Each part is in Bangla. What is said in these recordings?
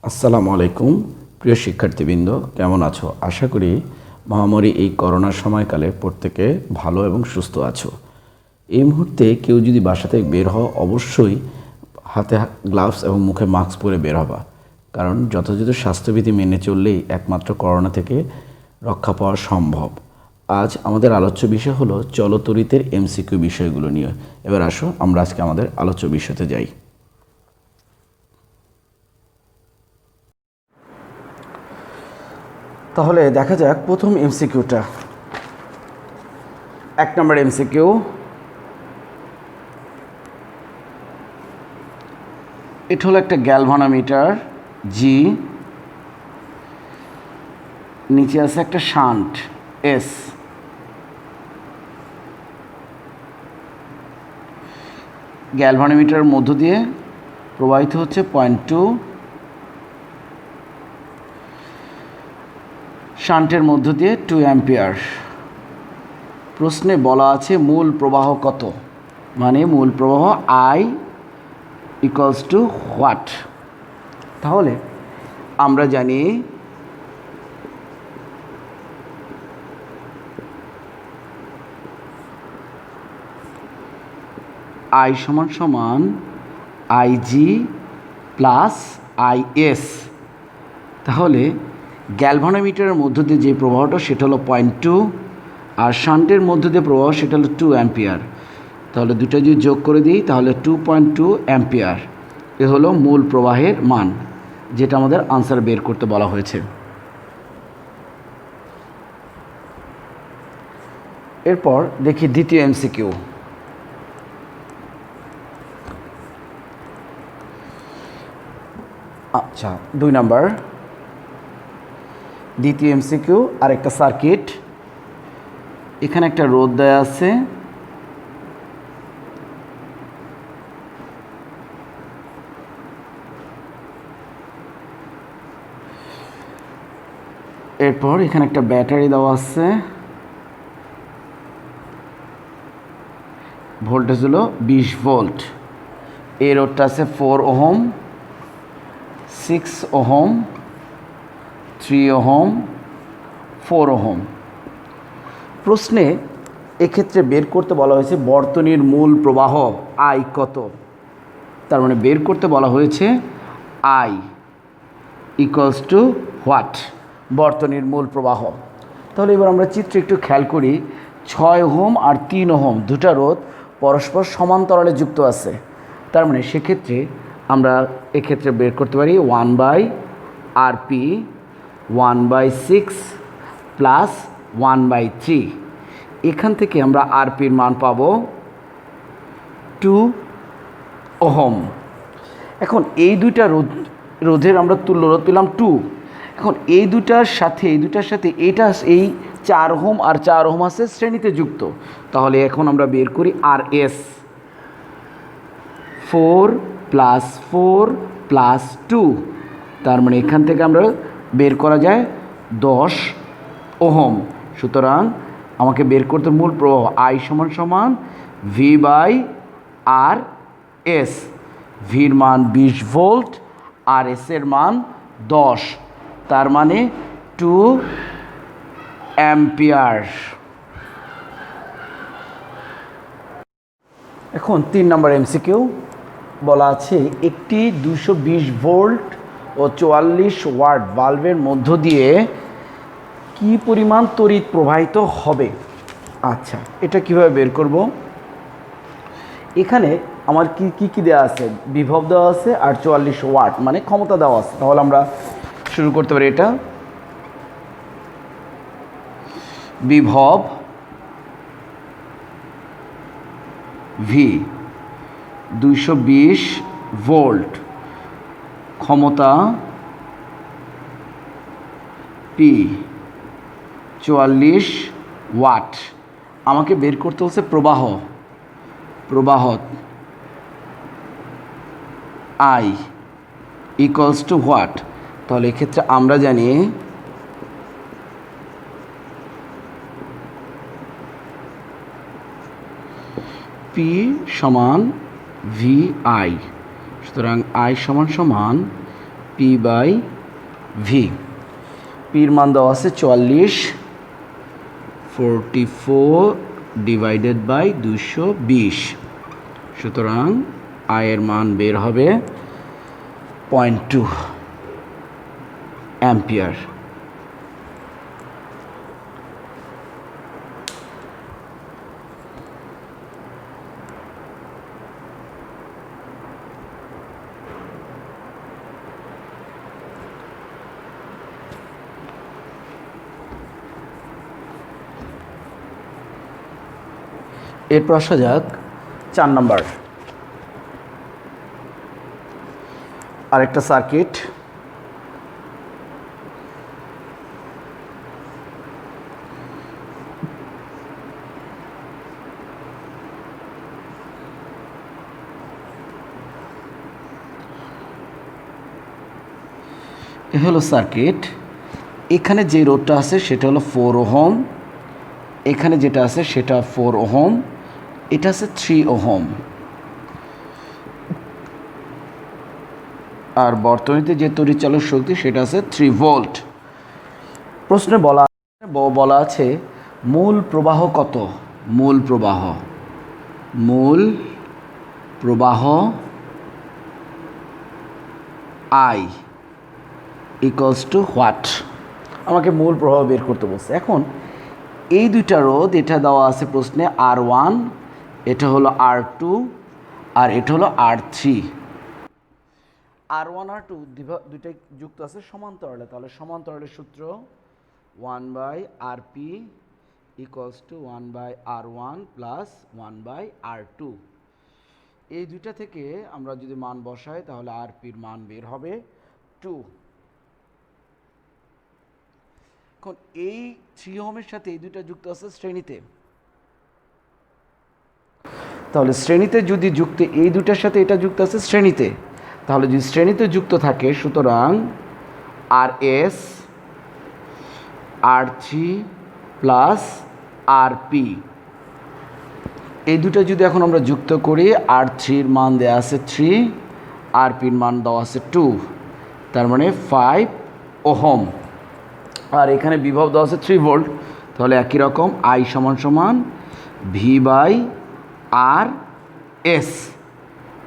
আসসালামু আলাইকুম প্রিয় শিক্ষার্থীবৃন্দ, কেমন আছো? আশা করি মহামারী এই করোনার সময়কালে প্রত্যেকে ভালো এবং সুস্থ আছো। এই মুহূর্তে কেউ যদি বাসা থেকে বের হও, অবশ্যই হাতে গ্লাভস এবং মুখে মাস্ক পরে বের হবা, কারণ যথাযথ স্বাস্থ্যবিধি মেনে চললেই একমাত্র করোনা থেকে রক্ষা পাওয়া সম্ভব। আজ আমাদের আলোচ্য বিষয় হলো চলতরিতের এমসিকিউ বিষয়গুলো নিয়ে। এবার আসো আমরা আজকে আমাদের আলোচ্য বিষয়তে যাই। তাহলে দেখা যাক প্রথম এমসিকিউটা। 1 নম্বর এমসিকিউ, এটা হলো একটা গ্যালভানোমিটার জি, নিচে আছে একটা শান্ট এস। গ্যালভানোমিটারের মধ্য দিয়ে প্রবাহিত হচ্ছে 0.2, শান্টের মধ্য দিয়ে 2 অ্যাম্পিয়ার। প্রশ্নে বলা আছে মূল প্রবাহ কত, মানে মূল প্রবাহ আই ইকুয়ালস টু হোয়াট। তাহলে আমরা জানি আই সমান সমান আইজি প্লাস আইএস। তাহলে গ্যালভানোমিটারের মধ্য দিয়ে যে প্রবাহটা সেটা হলো 0.2, আর শান্টের মধ্য দিয়ে প্রবাহ সেটা হলো 2 অ্যাম্পিয়ার। তাহলে দুটো যদি যোগ করে দিই তাহলে 2.2 অ্যাম্পিয়ার। এ হলো মূল প্রবাহের মান, যেটা আমাদের আনসার বের করতে বলা হয়েছে। এরপর দেখি দ্বিতীয় এমসিকিউ। আচ্ছা, 2 নাম্বার দ্বিতীয় এমসিকিউ, আর একটা সার্কিট। এখানে একটা রোধ দেয়া আছে, এরপর এখানে একটা ব্যাটারি দেওয়া আছে, ভোল্টেজ হলো 20 ভোল্ট। এই রোধটা আছে 4 ওহম, 6 ওহম, 3 ওহম, 4 ওহম। প্রশ্নে এক্ষেত্রে বের করতে বলা হয়েছে বর্তনীর মূল প্রবাহ আই কত। তার মানে বের করতে বলা হয়েছে আই ইকুয়ালস টু হোয়াট, বর্তনীর মূল প্রবাহ। তাহলে এবার আমরা চিত্রে একটু খেয়াল করি, 6 ওহম আর 3 ওহম দুটা রোধ পরস্পর সমান্তরালে যুক্ত আছে। তার মানে সেক্ষেত্রে আমরা এক্ষেত্রে বের করতে পারি 1/RP 1/6 প্লাস 1/3। এখান থেকে আমরা আরপির মান পাব 2 ওহম। এখন এই দুইটা রোধের আমরা তুল্য রোধ পেলাম 2। এখন এই দুটার সাথে এইটা এই 4 ওহম আর 4 ওহম আছে শ্রেণীতে যুক্ত। তাহলে এখন আমরা বের করি আর এস, 4 প্লাস 4 প্লাস 2। তার মানে এখান থেকে আমরা বের করা যায় 10 ওহম। সুতরাং আমাকে বের করতে মূল প্রবাহ আই সমান সমান ভি বাই আর এস। ভির মান 20 ভোল্ট আর এস এর মান 10, তার মানে 2 অ্যাম্পিয়ার। এখন 3 নম্বর এমসিকিউ বলা আছে একটি 220 ভোল্ট ও 44 ওয়াট বাল্বের মধ্য দিয়ে কি পরিমাণ তড়িৎ প্রবাহিত হবে। আচ্ছা, এটা কিভাবে বের করব? এখানে আমার কি দেওয়া আছে, বিভব দেওয়া আছে আর 44 ওয়াট মানে ক্ষমতা দেওয়া আছে। তাহলে আমরা শুরু করতে পারি। এটা বিভব ভি 220 ভোল্ট, ক্ষমতা পি 44 ওয়াট। আমাকে বের করতে হচ্ছে প্রবাহ আই ইকুয়ালস টু হোয়াট। তাহলে এক্ষেত্রে আমরা জানি পি সমান ভি আই। সুতরাং আই সমান সমান পি বাই ভি। পির মান দেওয়া আছে 44, 44 ডিভাইডেড বাই 220। সুতরাং আয়ের মান বের হবে 0.2 অ্যাম্পিয়ার। এরপর আসা যাক 4 নম্বর আরেকটা সার্কিট। এ হলো সার্কিট। এখানে যে রোধটা আছে সেটা হলো 4 ওহম, এখানে যেটা আছে সেটা 4 ওহম, এটা আছে 3 ওহম। আর বর্তনীতে যে তড়িৎচালক শক্তি সেটা আছে 3 ভোল্ট। প্রশ্নে বলা আছে মূল প্রবাহ কত? মূল প্রবাহ আই ইকুয়ালস টু হোয়াট? আমাকে মূল প্রবাহ বের করতে বলছে। এখন এই দুইটা রোধ, এটা দেওয়া আছে প্রশ্নে R1, এটা হলো R2, আর এটা হলো R3। R1 R2 দুইটাই যুক্ত আছে সমান্তরালে, তাহলে সমান্তরালের সূত্র 1/RP equals to 1/R1 plus 1/R2। এই দুইটা থেকে আমরা যদি মান বসাই তাহলে RPর মান বের হবে 2। এখন এই 3 ওহমের সাথে এই দুইটা যুক্ত আছে শ্রেণীতে, তাহলে শ্রেণীতে যদি যুক্ত, এই দুইটার সাথে এটা যুক্ত আছে শ্রেণীতে, তাহলে যদি শ্রেণীতে যুক্ত থাকে সুতরাং RS R3 প্লাস RP, এই দুটো যদি এখন আমরা যুক্ত করি, R3-র মান দেওয়া আছে 3, RP-র মান দেওয়া আছে 2, তার মানে 5 ওহম। আর এখানে বিভব দেওয়া আছে 3 ভোল্ট, তাহলে একই রকম I সমান V বাই আর এস।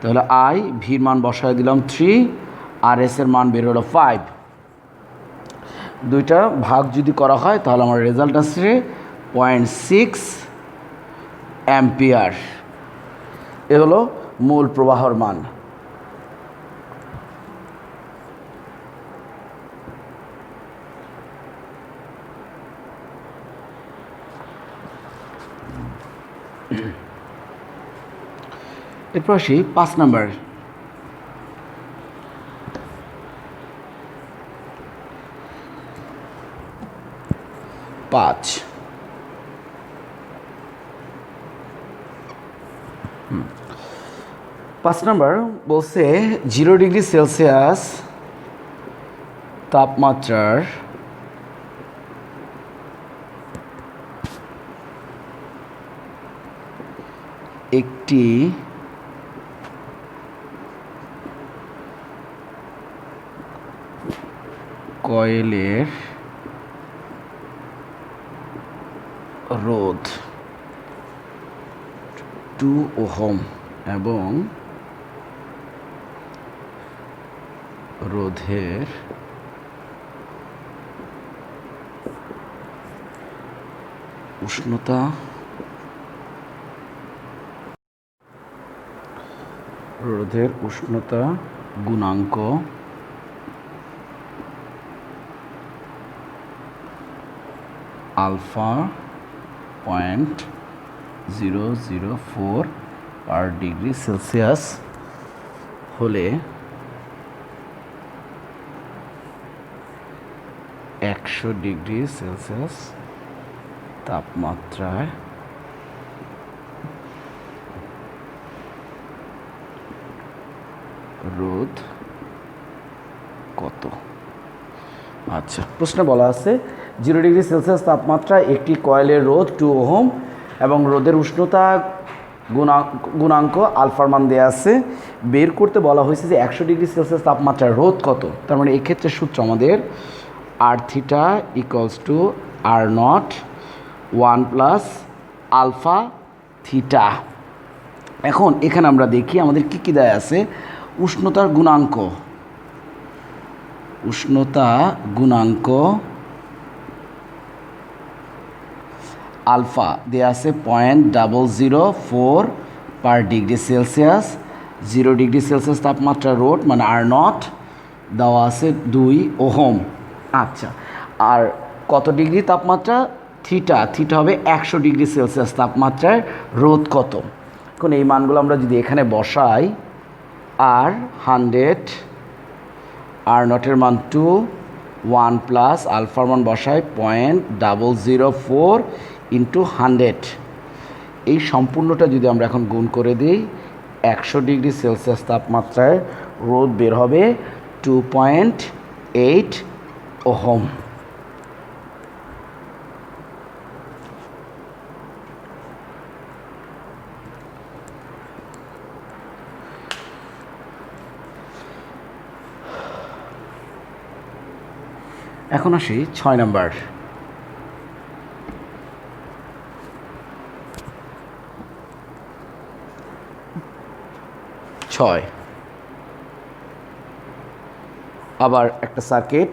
তাহলে I ভির মান বসায় দিলাম 3, আর এসের মান বের হলো 5। দুইটা ভাগ যদি করা হয় তাহলে আমার রেজাল্ট আসছে 0.6 অ্যাম্পিয়ার। এ হলো মূল প্রবাহর মান। এরপর আসি 5 নাম্বার। পাঁচ নাম্বার বলছে 0 ডিগ্রি সেলসিয়াস তাপমাত্রার একটি কয়েলের রোধ 2 ওহম এবং রোধের উষ্ণতা গুণাঙ্ক আলফা 0.004 পার ডিগ্রি সেলসিয়াস হলে 100 ডিগ্রি সেলসিয়াস তাপমাত্রায় রোধ কত? আচ্ছা, প্রশ্নে বলা আছে 0 ডিগ্রি সেলসিয়াস তাপমাত্রায় একটি কয়েলের রোধ 2 ওহম এবং রোধের উষ্ণতা গুণাঙ্ক আলফার মান দেওয়া আছে বের করতে বলা হয়েছে যে 100 ডিগ্রি সেলসিয়াস তাপমাত্রার রোধ কত। তার মানে এক্ষেত্রে সূত্র আমাদের r theta equals to r nought 1 plus alpha theta. এখন এখানে আমরা দেখি আমাদের কী কী দেয়া আছে। উষ্ণতার গুণাঙ্ক, উষ্ণতা গুণাঙ্ক আলফা দেওয়া আছে 0.004 পার ডিগ্রি সেলসিয়াস। 0 ডিগ্রি সেলসিয়াস তাপমাত্রা রোধ মানে আর নট দেওয়া আছে 2 ওহম। আচ্ছা, আর কত ডিগ্রি তাপমাত্রা? থিটা, থিটা হবে 100 ডিগ্রি সেলসিয়াস তাপমাত্রায় রোধ কত। এখন এই মানগুলো আমরা যদি এখানে বসাই, আর 100, আর নটের মান 2, 1 প্লাস আলফার মান বসায় 0.004 ইন্টু 100, এই সম্পূর্ণটা যদি আমরা এখন গুণ করে দিই, 100 ডিগ্রি সেলসিয়াস তাপমাত্রায় রোধ বের হবে 2.8 ওহম। এখন আসি 6 নাম্বার। আবার একটা সার্কিট,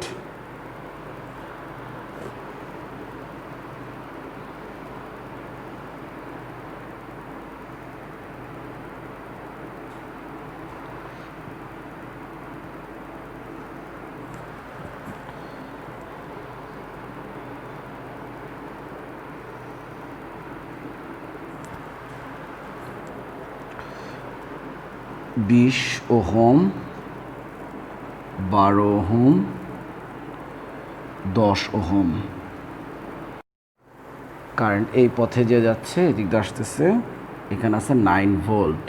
বিশ ওহম, 12 ওহম, 10 ওহম। কারেন্ট এই পথে যে যাচ্ছে, এদিক দিয়ে আসতেছে, এখানে আছে 9 ভোল্ট।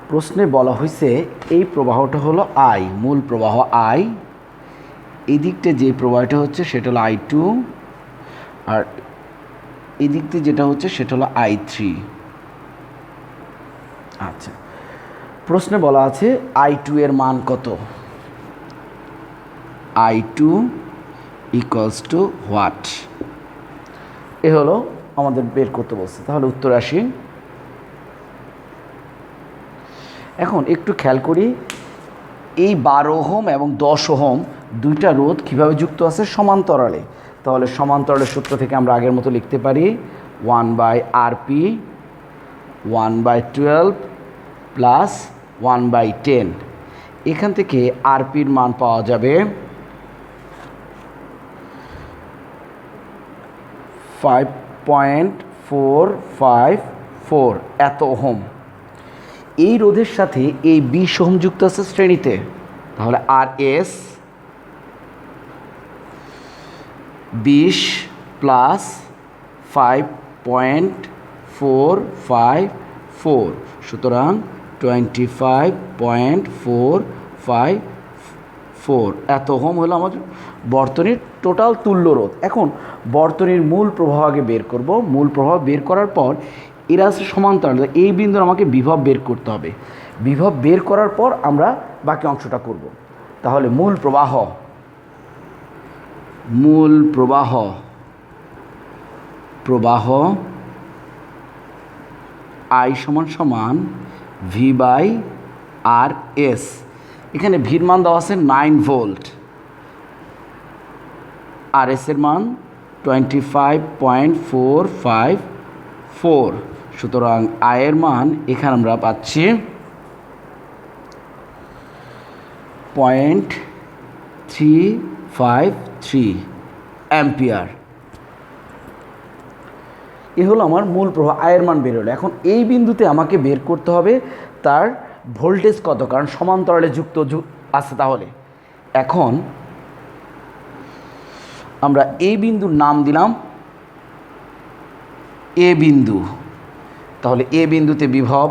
প্রশ্নে বলা হয়েছে এই প্রবাহটা হলো আই, মূল প্রবাহ আই। এই দিকটা যে প্রবাহটা হচ্ছে সেটা হলো I2, আর এই দিক দিয়ে যেটা হচ্ছে সেটা হলো I3। আচ্ছা, প্রশ্নে বলা আছে I2 এর মান কত? I2 equals to what? এ হলো আমাদের বের করতে বলছে। তাহলে উত্তর আসি। এখন একটু খেয়াল করি, এই 12 ওহম এবং 10 ওহম দুইটা রোধ কীভাবে যুক্ত আছে? সমান্তরালে। তাহলে সমান্তরালের সূত্র থেকে আমরা আগের মতো লিখতে পারি 1/RP 1/12 প্লাস 1/10। এখান থেকে আরপির মান পাওয়া যাবে 5.454 এত ওহম। এই রোধের সাথে এই 20 ওহম যুক্ত আছে শ্রেণীতে। তাহলে আর এস 20 প্লাস 5.454, সুতরাং 25.454 এত ওহম হলো আমাদের বর্তনীর টোটাল তুল্য রোধ। এখন বর্তনীর মূল প্রবাহ আগে বের করব। মূল প্রবাহ বের করার পর এরা আছে সমান্তরাল, এই বিন্দুর আমাকে বিভব বের করতে হবে। বিভব বের করার পর আমরা বাকি অংশটা করব। তাহলে মূল প্রবাহ I সমান V/RS। এখানে ভির মান দেওয়া আছে 9 ভোল্ট, আর এস এর মান 25.454, সুতরাং আয়ের মান এখানে আমরা পাচ্ছি 0.353 অ্যাম্পিয়ার। এ হলো আমার মূল প্রবাহ, আয়ের মান বের হলো। এখন এই বিন্দুতে আমাকে বের করতে হবে তার ভোল্টেজ কত, কারণ সমান্তরালে যুক্ত আছে। তাহলে এখন আমরা এই বিন্দুর নাম দিলাম এ বিন্দু। তাহলে এ বিন্দুতে বিভব,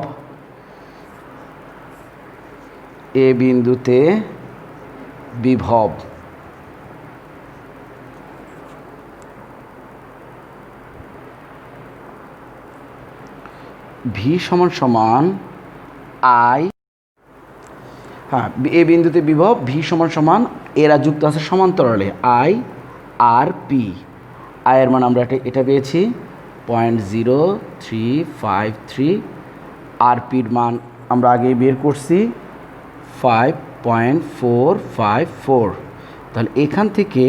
ভি সমান আই, হ্যাঁ এ বিন্দুতে বিভব ভি সমান সমান এরা যুক্ত আছে সমান্তরালে আই আর পি। আয়ের মান আমরা এটা পেয়েছি 0.0353, আর পির মান আমরা আগেই বের করছি 5.454। তাহলে এখান থেকে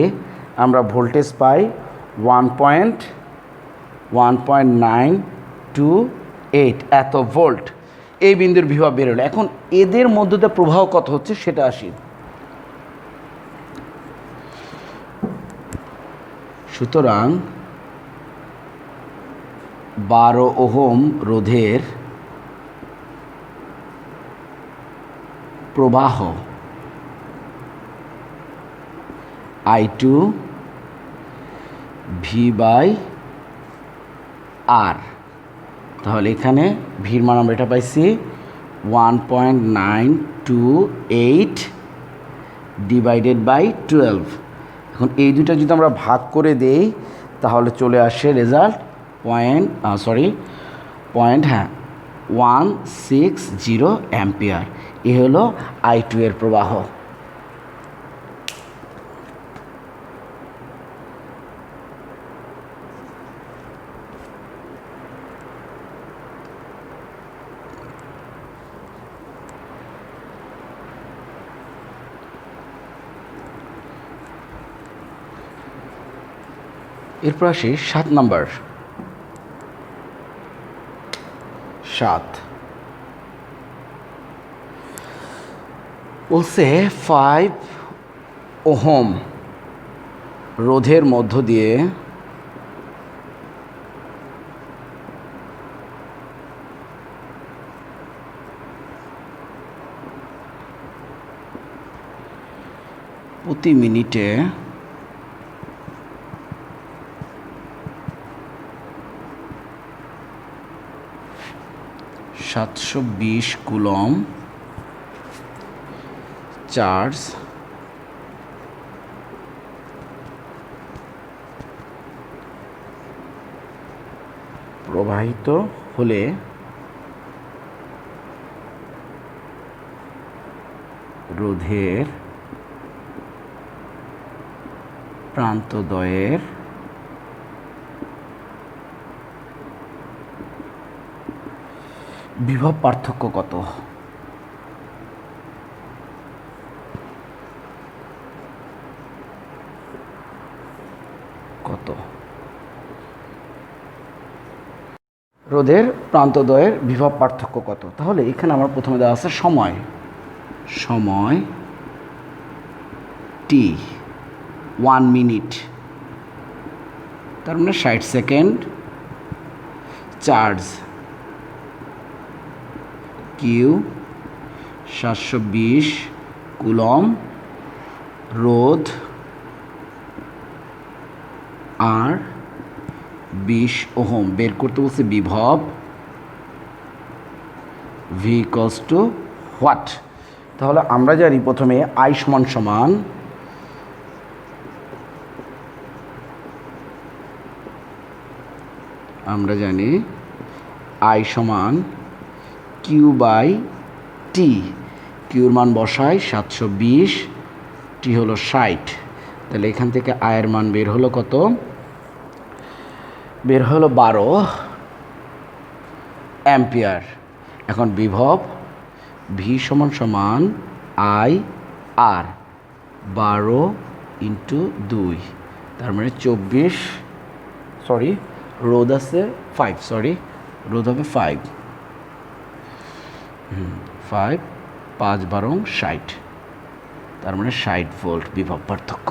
আমরা ভোল্টেজ পাই 1.928 এত ভোল্ট। এই বিন্দুর বিভব বেরোলো। এখন এদের মধ্যে দিয়ে প্রবাহ কত হচ্ছে সেটা আসি। সুতরাং 12 ওহম রোধের প্রবাহ I2 V/R। তাহলে এখানে ভির মান আমরা এটা পাইছি 1.928 ডিভাইডেড বাই 12। এখন এই দুটা যদি আমরা ভাগ করে দেই তাহলে চলে আসে রেজাল্ট 160 অ্যাম্পিয়ার। এ হলো I2 এর প্রবাহ। এরপর আসি 7 নম্বর। 7 বলছে 5 ওহম রোধের মধ্য দিয়ে প্রতি মিনিটে 720 কুলম চার্জ প্রবাহিত হলে রোধের প্রান্তদ্বয়ের বিভব পার্থক্য কত? কত রোধের প্রান্তদ্বয়ের বিভব পার্থক্য কত? তাহলে এখানে আমার প্রথমে দেওয়া আছে সময়, সময় টি 1 মিনিট, তার মানে 60 সেকেন্ড। চার্জ কিউ 720 কুলম, রোধ আর 20 ওহম। বের করতে বলছে বিভব ভি ইকুয়ালস টু হোয়াট? তাহলে আমরা জানি প্রথমে আই সমান সমান আমরা জানি আই সমান কিউ বাই টি। কিউর মান বসাই 720, টি হলো 60। তাহলে এখান থেকে আয়ের মান বের হলো কত? বের হলো 12 অ্যাম্পিয়ার। এখন বিভব ভি সমান সমান আই আর 12 ইন্টু 2, তার মানে 24, সরি রোধ আছে 5, সরি রোধ হবে 5, 5 বারং 60, তার মানে 60 ভোল্ট বিভব পার্থক্য।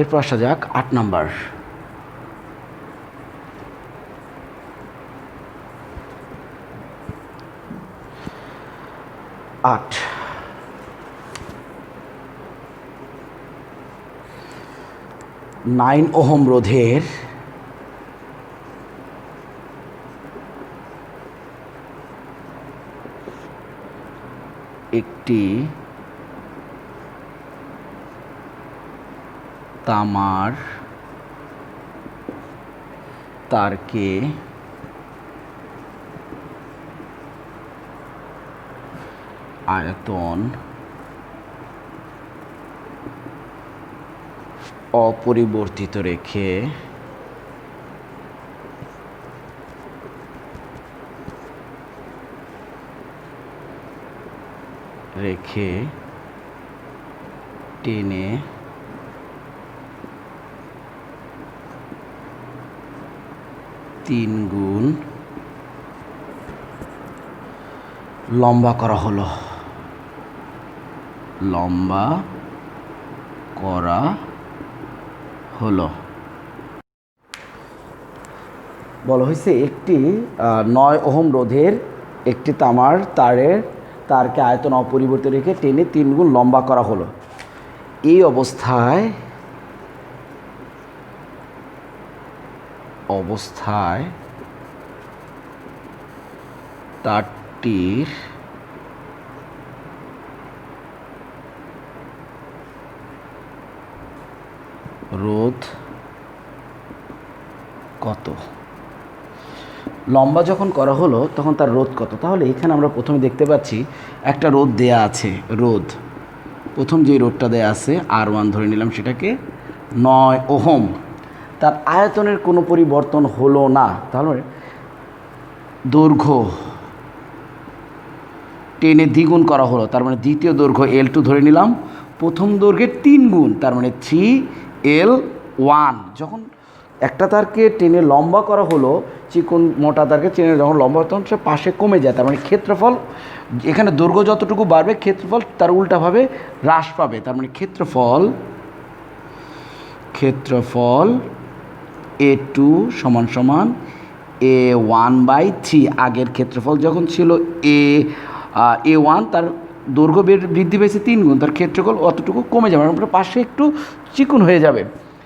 এরপর আসা যাক 8 নাম্বার। 8 9 ওহম রোধের একটি তামার তারকে আয়তন অপরিবর্তিত রেখে টেনে তিন গুণ লম্বা করা হলো। বলা হয়েছে একটি 9 ওহম রোধের একটি তামার তারকে আয়তন অপরিবর্তিত রেখে টেনে 3 গুণ লম্বা করা হলো। এই অবস্থায় তারটির রোধ কত? লম্বা যখন করা হলো তখন তার রোধ কত? তাহলে এখানে আমরা প্রথমে দেখতে পাচ্ছি একটা রোধ দেয়া আছে। প্রথম যে রোধটা দেয়া আছে R1 ধরে নিলাম, সেটাকে 9 ওহম। তার আয়তনের কোনো পরিবর্তন হলো না, তাহলে দৈর্ঘ্য টেনে দ্বিগুণ করা হলো, তার মানে দ্বিতীয় দৈর্ঘ্য L2 ধরে নিলাম, প্রথম দৈর্ঘ্যের 3 গুণ, তার মানে 3L1। যখন একটা তারকে টেনে লম্বা করা হলো, চিকন মোটা তারকে টেনে যখন লম্বা তখন সে পাশে কমে যায়, তার মানে ক্ষেত্রফল, এখানে দৈর্ঘ্য যতটুকু বাড়বে ক্ষেত্রফল তার উল্টাভাবে হ্রাস পাবে। তার মানে ক্ষেত্রফল A2 সমান সমান A1/3। আগের ক্ষেত্রফল যখন ছিল A1, তার দৈর্ঘ্য বৃদ্ধি পেয়েছে 3 গুণ, তার ক্ষেত্রফল অতটুকু কমে যাবে, মানে পাশে একটু চিকন হয়ে যাবে,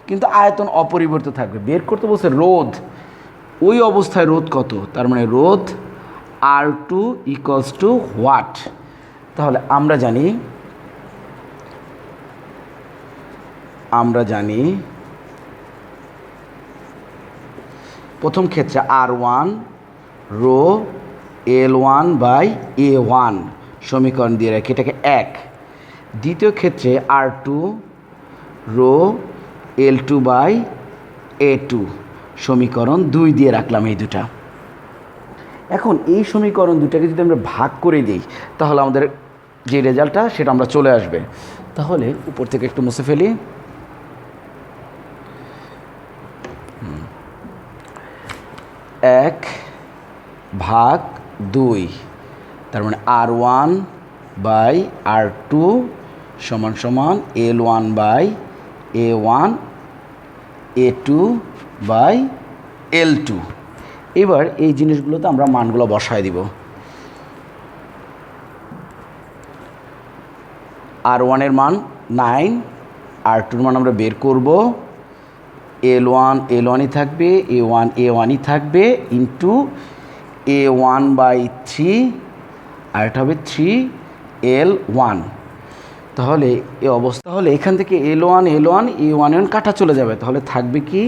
কিন্তু আয়তন অপরিবর্তিত থাকবে। বের করতে বলছে রোধ, ওই অবস্থায় রোধ কত? তার মানে রোধ R2 ইকুয়ালস টু হোয়াট? তাহলে আমরা জানি প্রথম ক্ষেত্রে R1 রো L1/A1 সমীকরণ দিয়ে রাখি, এটাকে 1। দ্বিতীয় ক্ষেত্রে R2 রো L2/A2 সমীকরণ 2 দিয়ে রাখলাম, এই দুটা। এখন এই সমীকরণ দুটাকে যদি আমরা ভাগ করে দিই তাহলে আমাদের যে রেজাল্টটা সেটা আমরা চলে আসবে। তাহলে উপর থেকে একটু মুছে ফেলি। 1/2, তার মানে R1/R2 সমান সমান L1/A1 A2/L2। এবার এই জিনিসগুলোতে আমরা মানগুলো বসায় দিব। R1 এর মান 9, R2 এর মান আমরা বের করব, L1 থাকবে, A1 থাকবে, ইন্টু A1/3, আর এটা হবে 3L1। তাহলে এই অবস্থা হলে এখান থেকে L1 A1 কাটা চলে যাবে, তাহলে থাকবে কি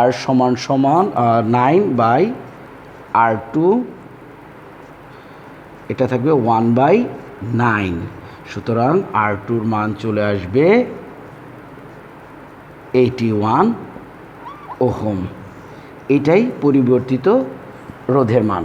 R সমান 9/R2, এটা থাকবে 1/9। সুতরাং R2 এর মান চলে আসবে 81 ওহম। এটাই পরিবর্তিত রোধের মান।